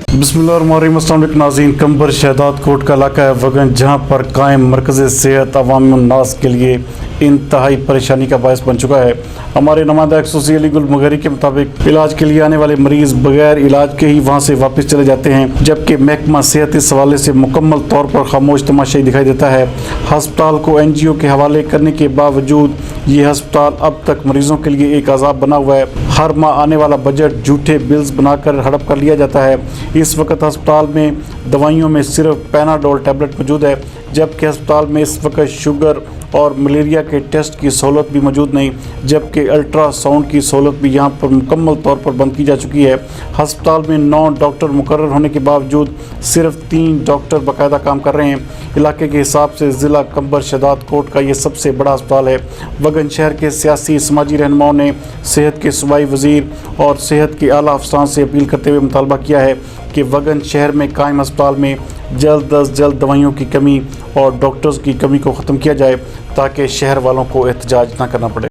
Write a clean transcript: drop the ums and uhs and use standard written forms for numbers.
बिस्मिल्लाहिर्रहमानिर्रहीम। अस्सलाम वालेकुम नाज़रीन। कंबर शहदाद कोट का इलाका है वगन, जहाँ पर कायम मरकज़ सेहत अवाम उन्नास के लिए इंतहाई परेशानी का बायस बन चुका है। हमारे नुमाइंदा खसूसी अली गुल मगहरी के मुताबिक इलाज के लिए आने वाले मरीज़ बगैर इलाज के ही वहाँ से वापस चले जाते हैं, जबकि महकमा सेहत इस हवाले से मुकम्मल तौर पर खामोश तमाशाई दिखाई देता है। हस्पताल को NGO के हवाले करने के बावजूद ये हस्पताल अब तक मरीजों के लिए एक अज़ाब बना हुआ है। हर माह आने वाला बजट झूठे बिल्स बनाकर हड़प कर लिया जाता है। इस वक्त अस्पताल में दवाइयों में सिर्फ पैनाडोल टैबलेट मौजूद है, जबकि अस्पताल में इस वक्त शुगर और मलेरिया के टेस्ट की सहूलत भी मौजूद नहीं, जबकि अल्ट्रासाउंड की सहूलत भी यहाँ पर मुकम्मल तौर पर बंद की जा चुकी है। हस्पताल में 9 डॉक्टर मुकर्रर होने के बावजूद सिर्फ 3 डॉक्टर बाकायदा काम कर रहे हैं। इलाके के हिसाब से ज़िला कंबर शहदाद कोट का ये सबसे बड़ा अस्पताल है। वगन शहर के सियासी समाजी रहनुमाओं ने सेहत के सूबाई वज़ीर और सेहत के आला अफसरान से अपील करते हुए मुतालबा किया है कि वगन शहर में कायम अस्पताल में जल्द अज जल्द दवाइयों की कमी और डॉक्टर्स की कमी को ख़त्म किया जाए, ताकि शहर वालों को एहतजाज न करना पड़े।